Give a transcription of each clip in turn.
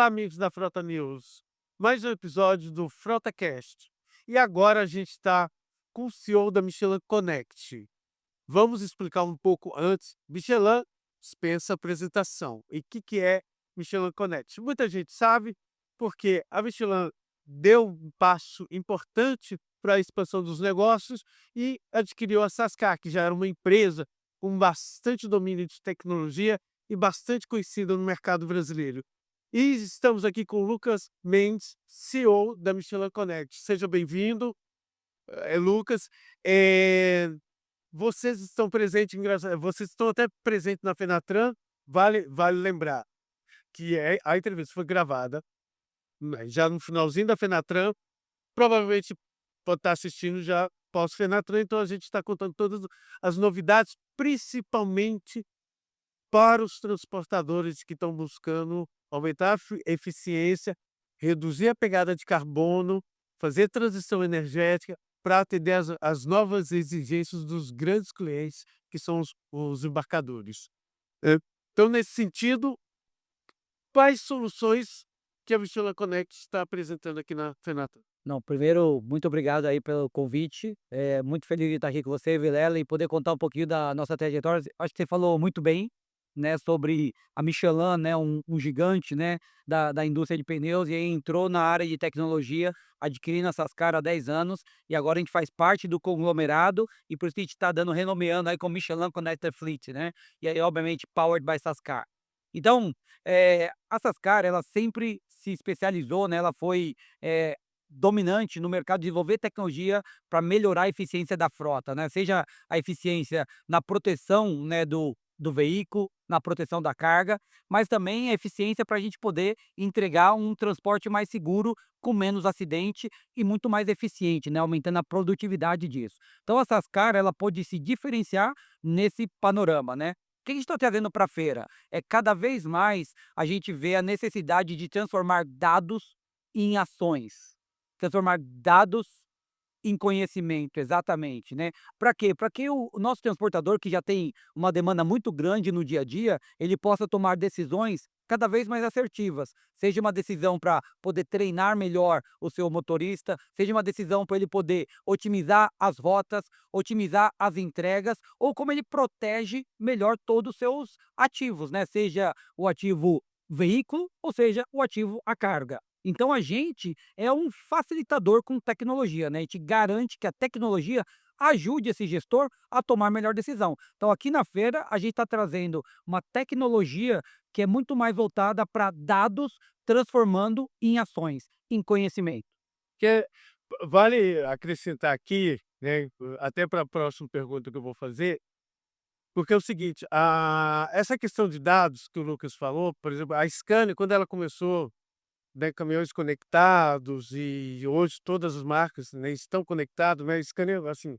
Olá, amigos da Frota News. Mais um episódio do FrotaCast. E agora a gente está com o CEO da Michelin Connect. Vamos explicar um pouco antes. Michelin dispensa apresentação. E o que é Michelin Connect? Muita gente sabe porque a Michelin deu um passo importante para a expansão dos negócios e adquiriu a Sascar, que já era uma empresa com bastante domínio de tecnologia e bastante conhecida no mercado brasileiro. E estamos aqui com o Lucas Mendes, CEO da Michelin Connect. Seja bem-vindo, Lucas. Eh, Vocês estão presentes, vocês estão até presentes na Fenatran. Vale lembrar que a entrevista foi gravada, né, já no finalzinho da Fenatran. Provavelmente pode estar assistindo já pós-Fenatran, então a gente está contando todas as novidades, principalmente para os transportadores que estão buscando aumentar a eficiência, reduzir a pegada de carbono, fazer transição energética para atender as novas exigências dos grandes clientes, que são os embarcadores. Então, nesse sentido, quais soluções que a Michelin Connect está apresentando aqui na Fenatran? Não, primeiro, muito obrigado aí pelo convite. Muito feliz de estar aqui com você, Vilela, e poder contar um pouquinho da nossa trajetória. Acho que você falou muito bem, né, sobre a Michelin, né, um gigante, né, da indústria de pneus, e aí entrou na área de tecnologia, adquirindo a Sascar há 10 anos, e agora a gente faz parte do conglomerado, e por isso que a gente está dando, renomeando aí como Michelin Connected Fleet, né, e aí, obviamente, powered by Sascar. Então, a Sascar, ela sempre se especializou, né, ela foi eh, dominante no mercado de desenvolver tecnologia para melhorar a eficiência da frota, né? Seja a eficiência na proteção, né, do veículo, na proteção da carga, mas também a eficiência para a gente poder entregar um transporte mais seguro, com menos acidente e muito mais eficiente, né? Aumentando a produtividade disso. Então a Sascar, ela pode se diferenciar nesse panorama, né? O que a gente está trazendo para a feira? É cada vez mais a gente vê a necessidade de transformar dados em ações. Transformar dados em conhecimento, exatamente, né. Para quê? Para que o nosso transportador, que já tem uma demanda muito grande no dia a dia, ele possa tomar decisões cada vez mais assertivas. Seja uma decisão para poder treinar melhor o seu motorista, seja uma decisão para ele poder otimizar as rotas, otimizar as entregas, ou como ele protege melhor todos os seus ativos, né, seja o ativo veículo, ou seja o ativo a carga. Então a gente é um facilitador com tecnologia, né, a gente garante que a tecnologia ajude esse gestor a tomar melhor decisão. Então aqui na feira a gente está trazendo uma tecnologia que é muito mais voltada para dados, transformando em ações, em conhecimento. Que vale acrescentar aqui, né, até para a próxima pergunta que eu vou fazer. Porque é o seguinte, essa questão de dados que o Lucas falou, por exemplo, a Scania, quando ela começou, né, caminhões conectados, e hoje todas as marcas, né, estão conectadas, né, a Scania, assim,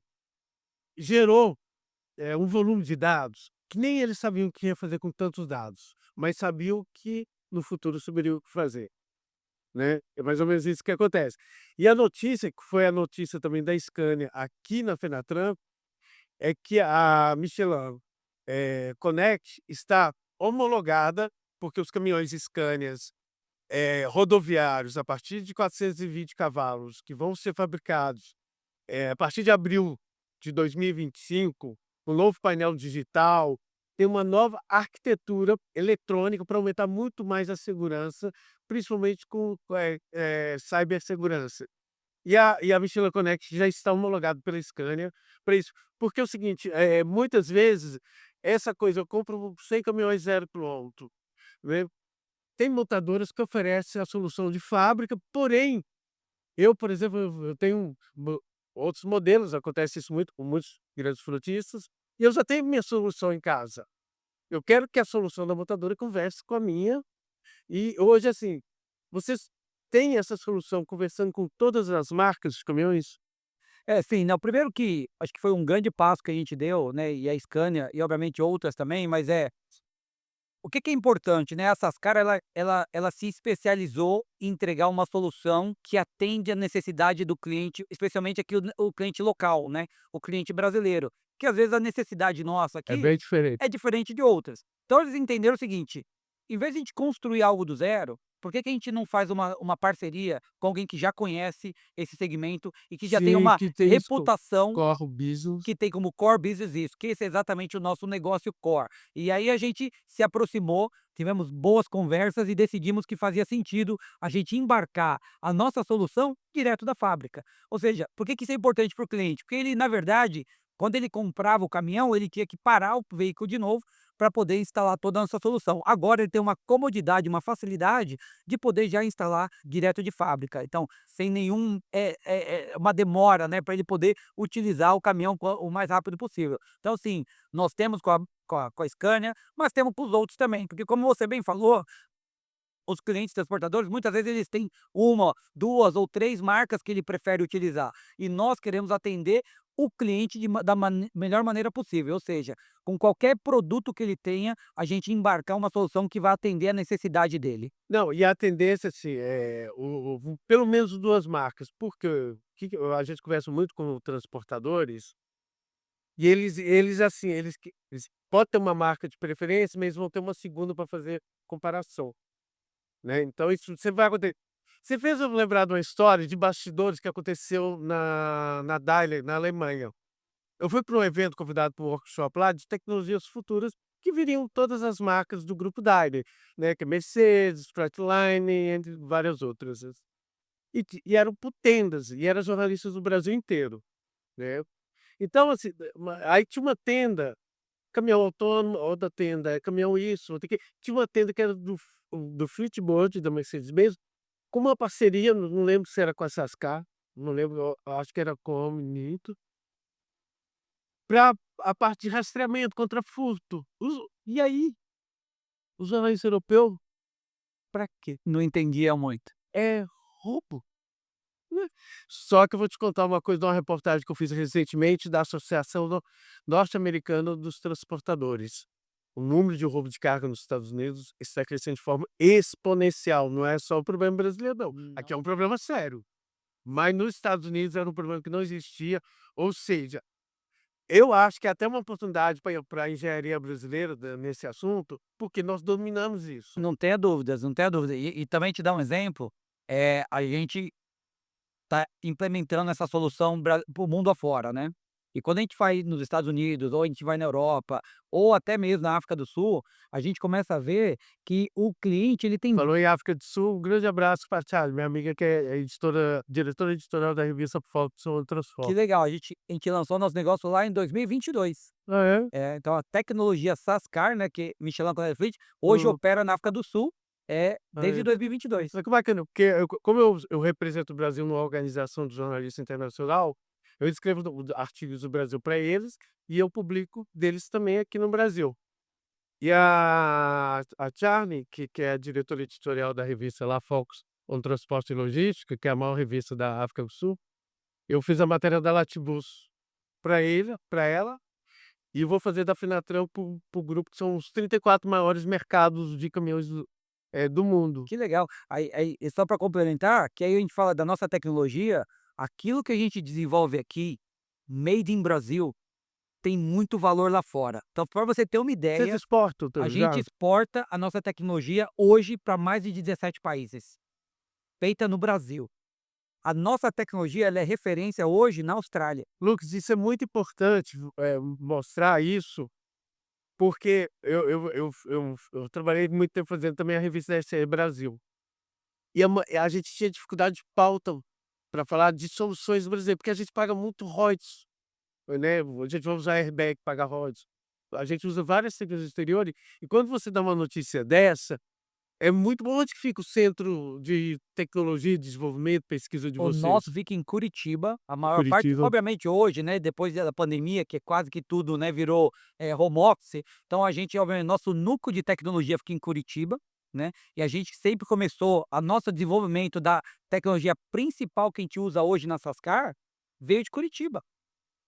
gerou, um volume de dados que nem eles sabiam o que ia fazer com tantos dados, mas sabiam que no futuro saberiam o que fazer, né. É mais ou menos isso que acontece. E a notícia, que foi a notícia também da Scania aqui na Fenatran, é que a Michelin, Connect está homologada, porque os caminhões Scanias, rodoviários, a partir de 420 cavalos, que vão ser fabricados, a partir de abril de 2025, um novo painel digital, tem uma nova arquitetura eletrônica para aumentar muito mais a segurança, principalmente com cibersegurança. E a Michelin Connect já está homologado pela Scania para isso. Porque é o seguinte, muitas vezes, essa coisa, eu compro 100 caminhões 0 quilômetro, né, tem montadoras que oferecem a solução de fábrica, porém, eu, por exemplo, eu tenho outros modelos, acontece isso muito com muitos grandes frotistas, e eu já tenho minha solução em casa. Eu quero que a solução da montadora converse com a minha, e hoje, assim, vocês têm essa solução conversando com todas as marcas de caminhões? É, sim, não, primeiro que acho que foi um grande passo que a gente deu, né, e a Scania e obviamente outras também, mas o que que é importante, né, a Sascar ela se especializou em entregar uma solução que atende à necessidade do cliente, especialmente aqui o cliente local, né, o cliente brasileiro, que às vezes a necessidade nossa É aqui bem diferente. é diferente de outras. Então eles entenderam o seguinte: em vez de a gente construir algo do zero, Por que que a gente não faz uma parceria com alguém que já conhece esse segmento e que já tem Sim, uma que tem isso reputação core business. que tem como core business isso, que esse é exatamente o nosso negócio core. E aí a gente se aproximou, tivemos boas conversas e decidimos que fazia sentido a gente embarcar a nossa solução direto da fábrica. Ou seja, por que que isso é importante para o cliente? Porque ele, na verdade, quando ele comprava o caminhão, ele tinha que parar o veículo de novo para poder instalar toda a nossa solução. Agora ele tem uma comodidade, uma facilidade de poder já instalar direto de fábrica. Então, sem nenhum uma demora, né, para ele poder utilizar o caminhão o mais rápido possível. Então, assim, nós temos com a Scania, mas temos com os outros também, porque como você bem falou, os clientes transportadores, muitas vezes eles têm uma, 2 ou 3 marcas que ele prefere utilizar, e nós queremos atender o cliente da melhor maneira possível, ou seja, com qualquer produto que ele tenha, a gente embarcar uma solução que vai atender a necessidade dele. Não, e a tendência, assim, pelo menos 2 marcas, porque o que a gente conversa muito com transportadores, e assim, eles podem ter uma marca de preferência, mas eles vão ter uma segunda para fazer comparação, né, então isso sempre vai acontecer. Você fez eu lembrar de uma história de bastidores que aconteceu na Daimler, na Alemanha. Eu fui para um evento convidado para um workshop lá de tecnologias futuras que viriam todas as marcas do grupo Daimler, né, que é Mercedes, Freightliner, entre várias outras. E eram por tendas, e eram jornalistas do Brasil inteiro, né. Então, assim, aí tinha uma tenda, caminhão autônomo, outra tenda, caminhão isso, outra aquilo. Tinha uma tenda que era do Flipboard, da Mercedes-Benz, com uma parceria, não lembro se era com a Sascar, não lembro, eu acho que era com a Omnito, para a parte de rastreamento contra furto. E aí, o jornalista europeu, para quê? Não entendia muito. É roubo, né. Só que eu vou te contar uma coisa de uma reportagem que eu fiz recentemente da Associação Norte-Americana dos Transportadores. O número de roubo de carga nos Estados Unidos está crescendo de forma exponencial, não é só o problema brasileiro não, aqui é um problema sério. Mas nos Estados Unidos era um problema que não existia, ou seja, eu acho que é até uma oportunidade para a engenharia brasileira nesse assunto, porque nós dominamos isso. Não tenha dúvidas, não tenha dúvida. E também te dar um exemplo, a gente tá implementando essa solução para o mundo afora, né. E quando a gente vai nos Estados Unidos, ou a gente vai na Europa, ou até mesmo na África do Sul, a gente começa a ver que o cliente ele tem Falou em África do Sul, um grande abraço para a Thiago, minha amiga que é diretora editorial da revista Folkson que Transfoco. legal, a gente lançou nosso negócio lá em 2022. Ah, é? Então a tecnologia Sascar, né, que Michelin Connect Fleet, hoje Hum, opera na África do Sul, ah, desde é. 2022. Olha que bacana, porque como eu represento o Brasil numa organização de jornalista internacional, eu escrevo artigos do Brasil para eles, e eu publico deles também aqui no Brasil. E a Charny, que é a diretora editorial da revista lá, Focus on Transporte e Logística, que é a maior revista da África do Sul, eu fiz a matéria da Latibus para ela, e vou fazer da Fenatran para o grupo, que são os 34 maiores mercados de caminhões do mundo. Que legal. Aí e só para complementar, que aí a gente fala da nossa tecnologia, aquilo que a gente desenvolve aqui, made in Brasil, tem muito valor lá fora. Então, para você ter uma Vocês ideia, exportam a gente já? exporta a nossa tecnologia hoje para mais de 17 países, feita no Brasil. A nossa tecnologia ela é referência hoje na Austrália. Lucas, isso é muito importante, mostrar isso, porque eu trabalhei muito tempo fazendo também a revista SE Brasil. E a gente tinha dificuldade de pauta para falar de soluções brasileiras, porque a gente paga muito royalties, né, a gente vai usar airbag, pagar royalties. A gente usa várias tecnologias exteriores, e quando você dá uma notícia dessa, é muito bom. Onde que fica o centro de tecnologia, desenvolvimento, pesquisa de O vocês? nosso fica em Curitiba, a maior parte Curitiba. obviamente hoje, né, depois da pandemia, que é quase que tudo, né, virou, home office, então a gente obviamente nosso núcleo de tecnologia fica em Curitiba, né, e a gente sempre começou a nosso desenvolvimento da tecnologia principal que a gente usa hoje na Sascar, veio de Curitiba.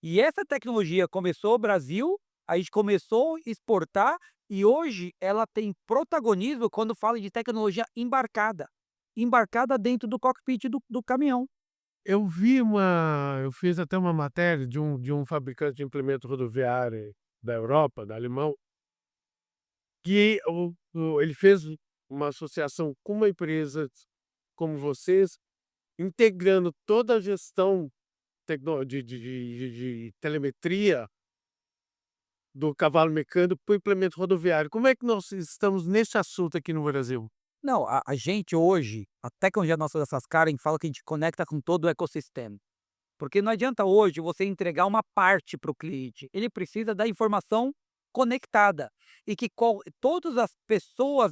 E essa tecnologia começou o Brasil, a gente começou a exportar e hoje ela tem protagonismo quando fala de tecnologia embarcada, embarcada dentro do cockpit do caminhão. Eu fiz até uma matéria de um fabricante de implemento rodoviário da Europa, da alemão, que ele fez uma associação com uma empresa como vocês, integrando toda a gestão de telemetria do cavalo mecânico para o implemento rodoviário. Como é que nós estamos nesse assunto aqui no Brasil? Não, a gente hoje, a tecnologia nossa dessas Karen fala que a gente conecta com todo o ecossistema. Porque não adianta hoje você entregar uma parte para o cliente, ele precisa da informação conectada e que todas as pessoas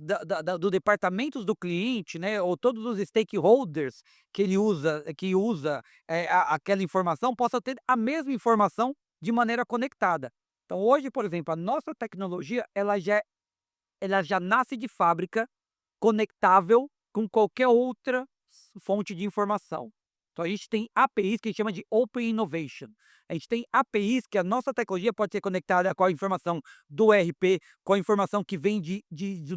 do departamentos do cliente, né, ou todos os stakeholders que usa aquela informação possa ter a mesma informação de maneira conectada. Então hoje, por exemplo, a nossa tecnologia ela já nasce de fábrica conectável com qualquer outra fonte de informação. Então a gente tem APIs que a gente chama de Open Innovation. A gente tem APIs que a nossa tecnologia pode ser conectada com a informação do ERP, com a informação que vem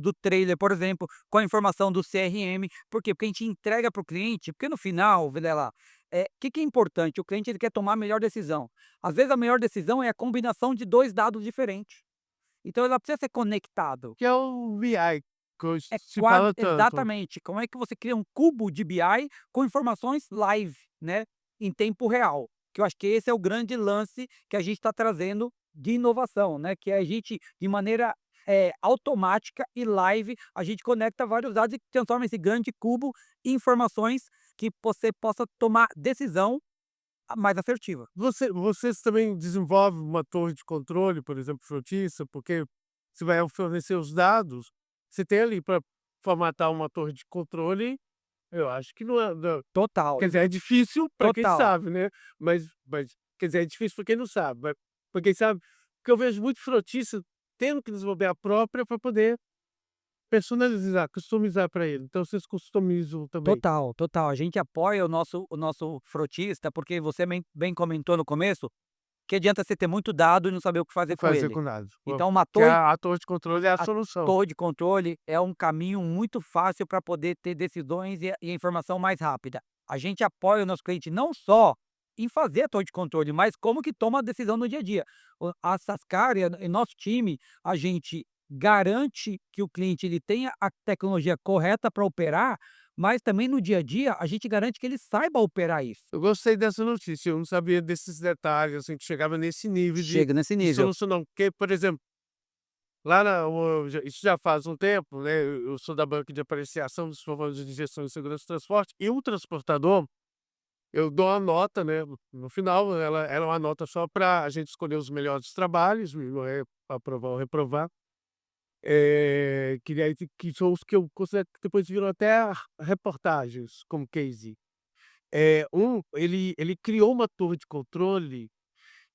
do trailer, por exemplo, com a informação do CRM. Por quê? Porque a gente entrega para o cliente, porque no final, Vilela, que é importante? O cliente ele quer tomar a melhor decisão. Às vezes a melhor decisão é a combinação de dois dados diferentes. Então ela precisa ser conectado. Que é o BI, que hoje É se quase fala tanto. exatamente. Como é que você cria um cubo de BI com informações live, né, em tempo real, que eu acho que esse é o grande lance que a gente está trazendo de inovação, né, que a gente, de maneira, automática e live, a gente conecta vários dados e transforma esse grande cubo em informações que você possa tomar decisão mais assertiva. Vocês também desenvolvem uma torre de controle, por exemplo, frontiça, porque você vai fornecer os dados, você tem ali para formatar uma torre de controle, eu acho que não, Total, quer dizer, é difícil para quem total. sabe, né, mas quer dizer, é difícil para quem não sabe, mas para quem sabe, porque eu vejo muito frotista tendo que desenvolver a própria para poder personalizar, customizar para ele, então vocês customizam também. Total, total. A gente apoia o nosso frotista, porque você bem comentou no começo, que adianta você ter muito dado e não saber o que Não fazer com fazer ele. com nada, Então uma que torre a torre de controle é a a solução. torre de controle é um caminho muito fácil para poder ter decisões e a informação mais rápida. A gente apoia o nosso cliente não só em fazer a torre de controle, mas como que toma a decisão no dia a dia. A Sascar e nosso time, a gente garante que o cliente ele tenha a tecnologia correta para operar, mas também no dia a dia a gente garante que ele saiba operar isso. Eu gostei dessa notícia, eu não sabia desses detalhes, assim, que chegava nesse nível de Chega nesse de nível. solução não, porque, por exemplo, lá na o já isso já faz um tempo, né, eu sou da banca de apreciação dos programas de gestão de segurança do transporte, e o transportador, eu dou uma nota, né, no final, ela é uma nota só para a gente escolher os melhores trabalhos, e não é pra aprovar ou reprovar, que são os que eu considero que depois viram até reportagens como case. Ele criou uma torre de controle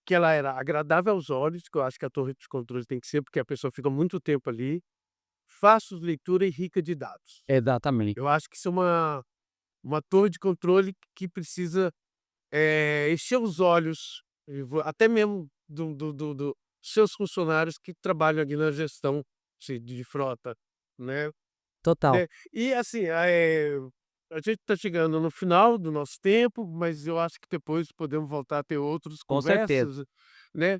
que ela era agradável aos olhos, que eu acho que a torre de controle tem que ser, porque a pessoa fica muito tempo ali, fácil de leitura e rica de dados. Exatamente. Eu acho que isso é uma torre de controle que precisa, encher os olhos, até mesmo do seus funcionários que trabalham ali na gestão de frota, né. Total. Né, e assim, a gente está chegando no final do nosso tempo, mas eu acho que depois podemos voltar a ter outras Com certeza. conversas, né.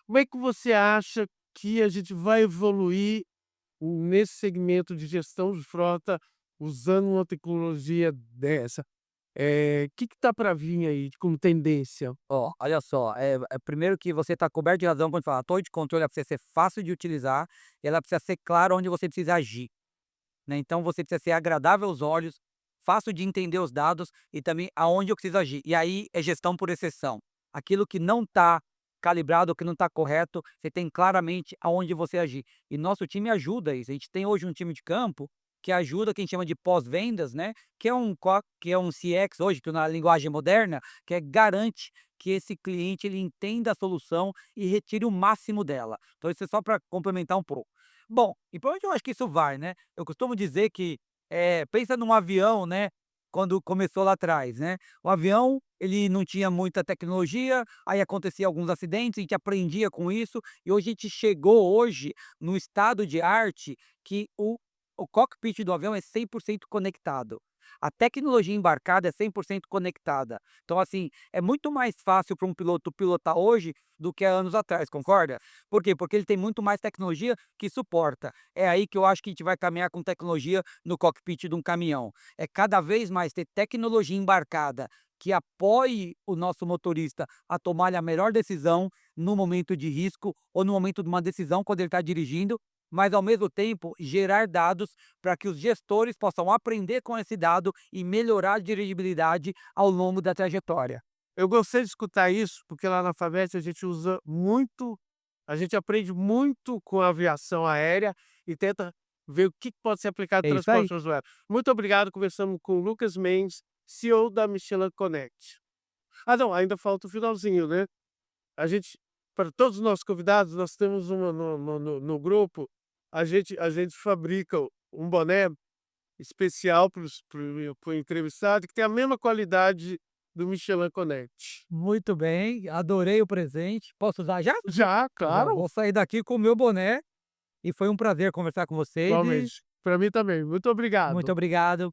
Como é que você acha que a gente vai evoluir nesse segmento de gestão de frota, usando uma tecnologia dessa? Que está para vir aí como tendência? Ó, olha só, primeiro que você está coberto de razão quando fala, a torre de controle ela precisa ser fácil de utilizar, e ela precisa ser clara onde você precisa agir, né, então você precisa ser agradável aos olhos, fácil de entender os dados e também aonde eu preciso agir. E aí é gestão por exceção. Aquilo que não está calibrado, que não está correto, você tem claramente aonde você agir. E nosso time ajuda isso. A gente tem hoje um time de campo que ajuda quem chama de pós-vendas, né? Que é um CX hoje, que na linguagem moderna, que garante que esse cliente ele entenda a solução e retire o máximo dela. Então isso é só para complementar um pouco. Bom, e para onde eu acho que isso vai, né? Eu costumo dizer que, pensa num avião, né, quando começou lá atrás, né. O avião, ele não tinha muita tecnologia, aí acontecia alguns acidentes, a gente aprendia com isso, e hoje a gente chegou hoje no estado de arte que o cockpit do avião é 100% conectado. a tecnologia embarcada é 100% conectada. Então, assim, é muito mais fácil para um piloto pilotar hoje do que há anos atrás, concorda? Por quê? Porque ele tem muito mais tecnologia que suporta. É aí que eu acho que a gente vai caminhar com tecnologia no cockpit de um caminhão. É cada vez mais ter tecnologia embarcada que apoie o nosso motorista a tomar a melhor decisão no momento de risco ou no momento de uma decisão quando ele está dirigindo, mas ao mesmo tempo gerar dados para que os gestores possam aprender com esse dado e melhorar a dirigibilidade ao longo da trajetória. Eu gostei de escutar isso, porque lá na FAVEST a gente usa muito, a gente aprende muito com a aviação aérea e tenta ver o que pode ser aplicado É no isso aí. transporte rodoviário. Muito obrigado, conversamos com o Lucas Mendes, CEO da Michelin Connect. Ah não, ainda falta o finalzinho, né. A gente, para todos os nossos convidados, nós temos uma no grupo, a gente fabrica um boné especial para o entrevistado, que tem a mesma qualidade do Michelin Connect. Muito bem, adorei o presente. Posso usar já? Já, Já claro. vou sair daqui com o meu boné e foi um prazer conversar com vocês e Igualmente. Para mim também. Muito muito obrigado. obrigado.